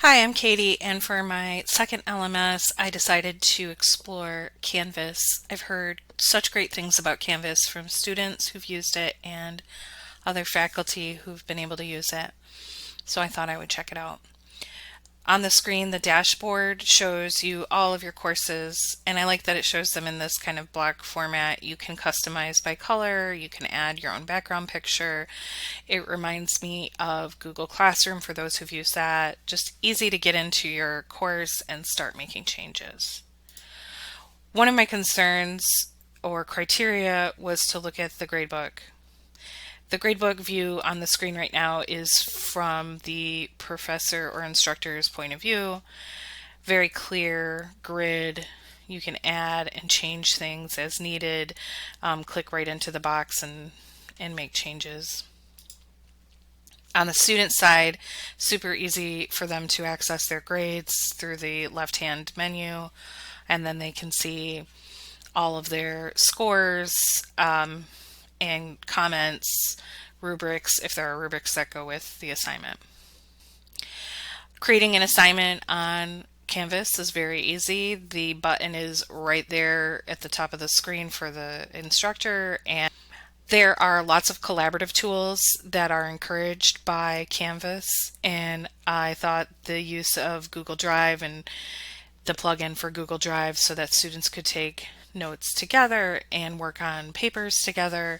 Hi, I'm Katie, and for my second LMS, I decided to explore Canvas. I've heard such great things about Canvas from students who've used it and other faculty who've been able to use it, so I thought I would check it out. On the screen, the dashboard shows you all of your courses, and I like that it shows them in this kind of block format. You can customize by color, you can add your own background picture. It reminds me of Google Classroom for those who've used that. Just easy to get into your course and start making changes. One of my concerns or criteria was to look at the gradebook. The gradebook view on the screen right now is from the professor or instructor's point of view. Very clear grid. You can add and change things as needed. Click right into the box and make changes. On the student side, super easy for them to access their grades through the left-hand menu, and then they can see all of their scores and comments, rubrics, if there are rubrics that go with the assignment. Creating an assignment on Canvas is very easy. The button is right there at the top of the screen for the instructor, and there are lots of collaborative tools that are encouraged by Canvas, and I thought the use of Google Drive and the plugin for Google Drive so that students could take notes together and work on papers together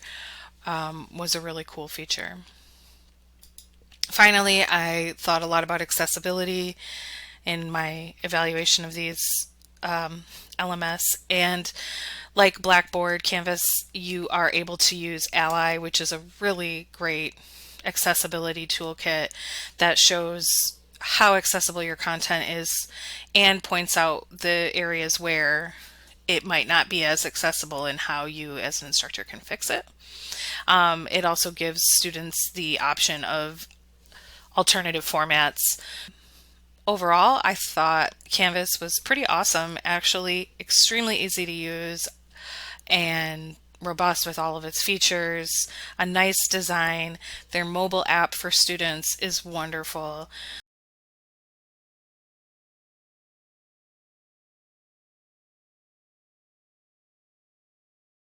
was a really cool feature. Finally, I thought a lot about accessibility in my evaluation of these LMS, and like Blackboard, Canvas, you are able to use Ally, which is a really great accessibility toolkit that shows how accessible your content is and points out the areas where it might not be as accessible and how you as an instructor can fix it. It also gives students the option of alternative formats. Overall, I thought Canvas was pretty awesome, actually extremely easy to use and robust with all of its features, a nice design. Their mobile app for students is wonderful.